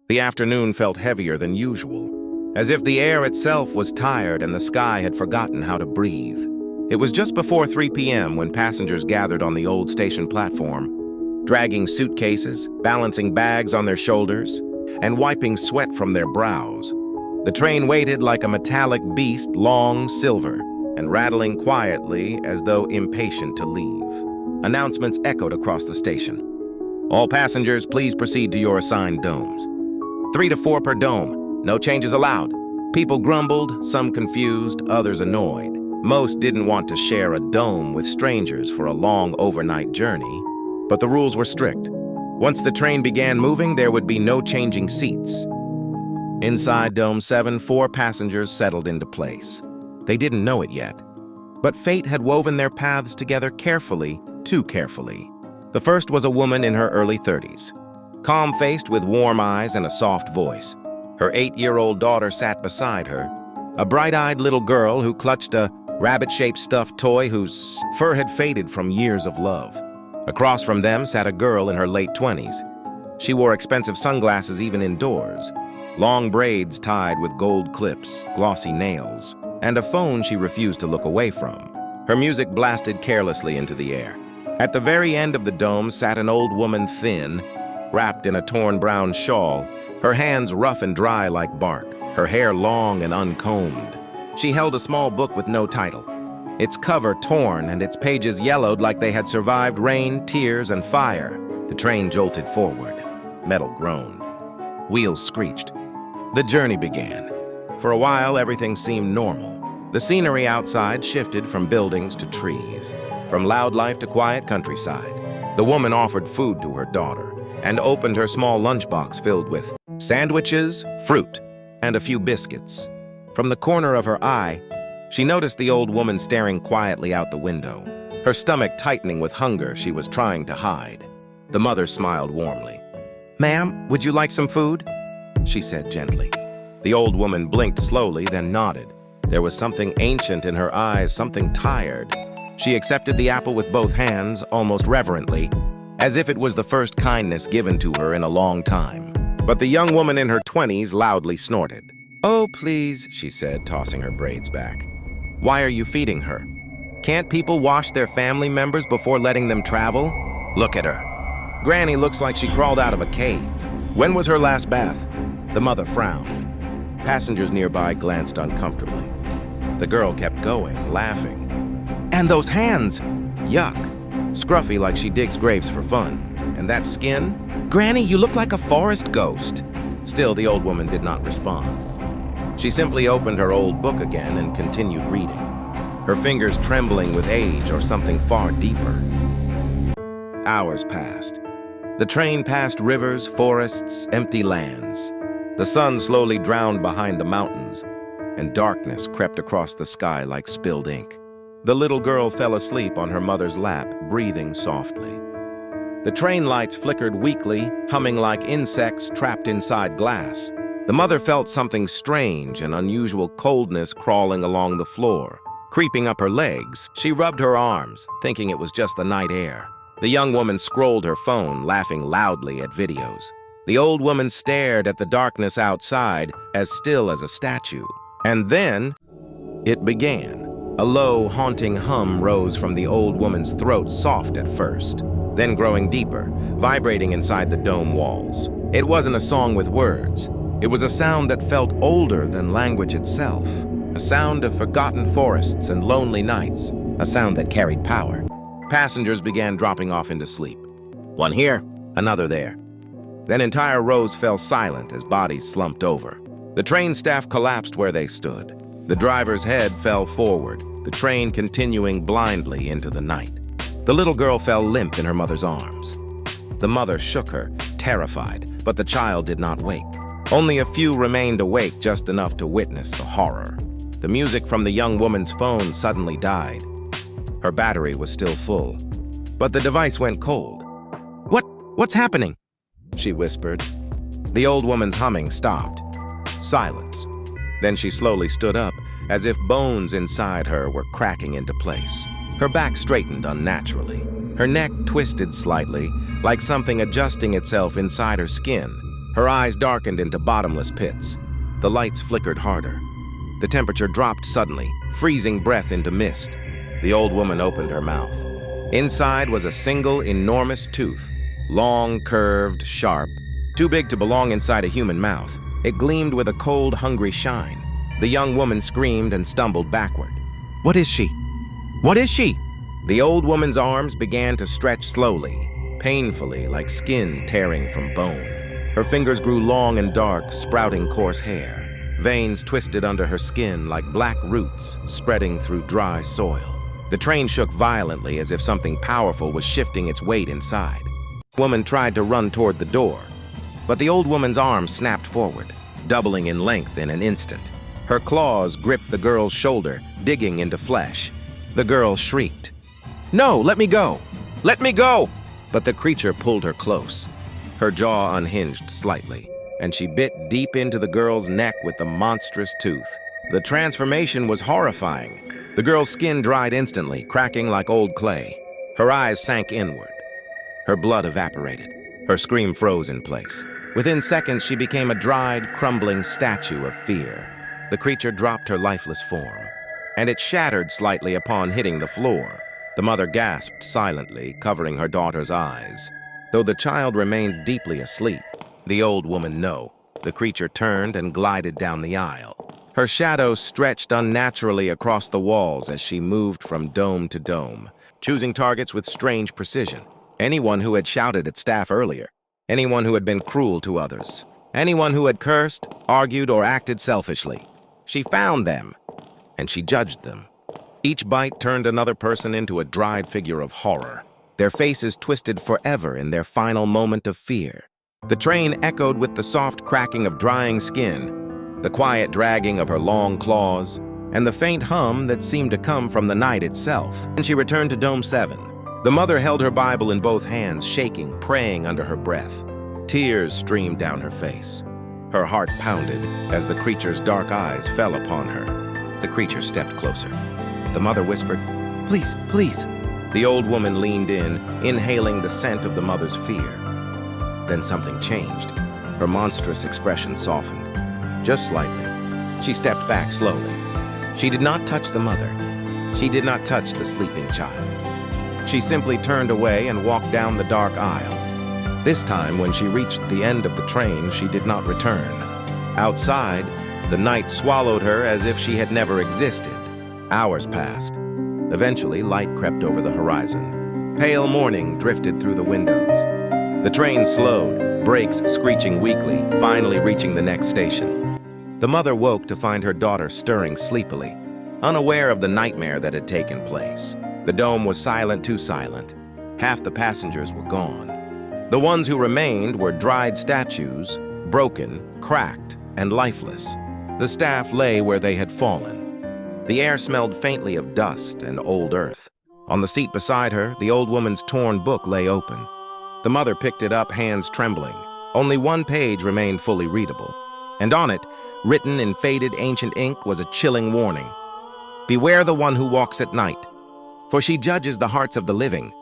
The afternoon felt heavier than usual, as if the air itself was tired and the sky had forgotten how to breathe. It was just before 3 p.m. when passengers gathered on the old station platform, dragging suitcases, balancing bags on their shoulders, and wiping sweat from their brows. The train waited like a metallic beast, long, silver, and rattling quietly as though impatient to leave. Announcements echoed across the station. All passengers, please proceed to your assigned domes. 3 to 4 per dome. No changes allowed. People grumbled, some confused, others annoyed. Most didn't want to share a dome with strangers for a long overnight journey, but the rules were strict. Once the train began moving, there would be no changing seats. Inside Dome 7, 4 passengers settled into place. They didn't know it yet, but fate had woven their paths together carefully, too carefully. The first was a woman in her early 30s, calm-faced with warm eyes and a soft voice. Her 8-year-old daughter sat beside her, a bright-eyed little girl who clutched a rabbit-shaped stuffed toy whose fur had faded from years of love. Across from them sat a girl in her late 20s. She wore expensive sunglasses even indoors, long braids tied with gold clips, glossy nails, and a phone she refused to look away from. Her music blasted carelessly into the air. At the very end of the dome sat an old woman, thin, wrapped in a torn brown shawl, her hands rough and dry like bark, her hair long and uncombed. She held a small book with no title, its cover torn and its pages yellowed like they had survived rain, tears, and fire. The train jolted forward. Metal groaned. Wheels screeched. The journey began. For a while, everything seemed normal. The scenery outside shifted from buildings to trees, from loud life to quiet countryside. The woman offered food to her daughter and opened her small lunchbox filled with sandwiches, fruit, and a few biscuits. From the corner of her eye, she noticed the old woman staring quietly out the window, her stomach tightening with hunger she was trying to hide. The mother smiled warmly. "Ma'am, would you like some food?" she said gently. The old woman blinked slowly, then nodded. There was something ancient in her eyes, something tired. She accepted the apple with both hands, almost reverently, as if it was the first kindness given to her in a long time. But the young woman in her 20s loudly snorted. "Oh, please," she said, tossing her braids back. "Why are you feeding her? Can't people wash their family members before letting them travel? Look at her. Granny looks like she crawled out of a cave. When was her last bath?" The mother frowned. Passengers nearby glanced uncomfortably. The girl kept going, laughing. "And those hands! Yuck! Scruffy like she digs graves for fun. And that skin? Granny, you look like a forest ghost." Still, the old woman did not respond. She simply opened her old book again and continued reading, her fingers trembling with age or something far deeper. Hours passed. The train passed rivers, forests, empty lands. The sun slowly drowned behind the mountains, and darkness crept across the sky like spilled ink. The little girl fell asleep on her mother's lap, breathing softly. The train lights flickered weakly, humming like insects trapped inside glass. The mother felt something strange, an unusual coldness crawling along the floor. Creeping up her legs, she rubbed her arms, thinking it was just the night air. The young woman scrolled her phone, laughing loudly at videos. The old woman stared at the darkness outside, as still as a statue. And then, it began. A low, haunting hum rose from the old woman's throat, soft at first, then growing deeper, vibrating inside the dome walls. It wasn't a song with words. It was a sound that felt older than language itself. A sound of forgotten forests and lonely nights. A sound that carried power. Passengers began dropping off into sleep. One here, another there. Then entire rows fell silent as bodies slumped over. The train staff collapsed where they stood. The driver's head fell forward, the train continuing blindly into the night. The little girl fell limp in her mother's arms. The mother shook her, terrified, but the child did not wake. Only a few remained awake, just enough to witness the horror. The music from the young woman's phone suddenly died. Her battery was still full, but the device went cold. What's happening?" she whispered. The old woman's humming stopped. Silence. Then she slowly stood up, as if bones inside her were cracking into place. Her back straightened unnaturally. Her neck twisted slightly, like something adjusting itself inside her skin. Her eyes darkened into bottomless pits. The lights flickered harder. The temperature dropped suddenly, freezing breath into mist. The old woman opened her mouth. Inside was a single, enormous tooth, long, curved, sharp, too big to belong inside a human mouth. It gleamed with a cold, hungry shine. The young woman screamed and stumbled backward. "What is she? What is she?" The old woman's arms began to stretch slowly, painfully, like skin tearing from bone. Her fingers grew long and dark, sprouting coarse hair. Veins twisted under her skin like black roots spreading through dry soil. The train shook violently as if something powerful was shifting its weight inside. The woman tried to run toward the door, but the old woman's arm snapped forward, doubling in length in an instant. Her claws gripped the girl's shoulder, digging into flesh. The girl shrieked, "No, let me go! Let me go!" But the creature pulled her close. Her jaw unhinged slightly, and she bit deep into the girl's neck with the monstrous tooth. The transformation was horrifying. The girl's skin dried instantly, cracking like old clay. Her eyes sank inward. Her blood evaporated. Her scream froze in place. Within seconds, she became a dried, crumbling statue of fear. The creature dropped her lifeless form, and it shattered slightly upon hitting the floor. The mother gasped silently, covering her daughter's eyes. Though the child remained deeply asleep, the old woman knew. The creature turned and glided down the aisle. Her shadow stretched unnaturally across the walls as she moved from dome to dome, choosing targets with strange precision. Anyone who had shouted at staff earlier, anyone who had been cruel to others, anyone who had cursed, argued, or acted selfishly. She found them, and she judged them. Each bite turned another person into a dried figure of horror, their faces twisted forever in their final moment of fear. The train echoed with the soft cracking of drying skin, the quiet dragging of her long claws, and the faint hum that seemed to come from the night itself. And she returned to Dome 7. The mother held her Bible in both hands, shaking, praying under her breath. Tears streamed down her face. Her heart pounded as the creature's dark eyes fell upon her. The creature stepped closer. The mother whispered, "Please, please." The old woman leaned in, inhaling the scent of the mother's fear. Then something changed. Her monstrous expression softened. Just slightly. She stepped back slowly. She did not touch the mother. She did not touch the sleeping child. She simply turned away and walked down the dark aisle. This time, when she reached the end of the train, she did not return. Outside, the night swallowed her as if she had never existed. Hours passed. Eventually, light crept over the horizon. Pale morning drifted through the windows. The train slowed, brakes screeching weakly, finally reaching the next station. The mother woke to find her daughter stirring sleepily, unaware of the nightmare that had taken place. The dome was silent, too silent. Half the passengers were gone. The ones who remained were dried statues, broken, cracked, and lifeless. The staff lay where they had fallen. The air smelled faintly of dust and old earth. On the seat beside her, the old woman's torn book lay open. The mother picked it up, hands trembling. Only one page remained fully readable, and on it, written in faded ancient ink, was a chilling warning. "Beware the one who walks at night, for she judges the hearts of the living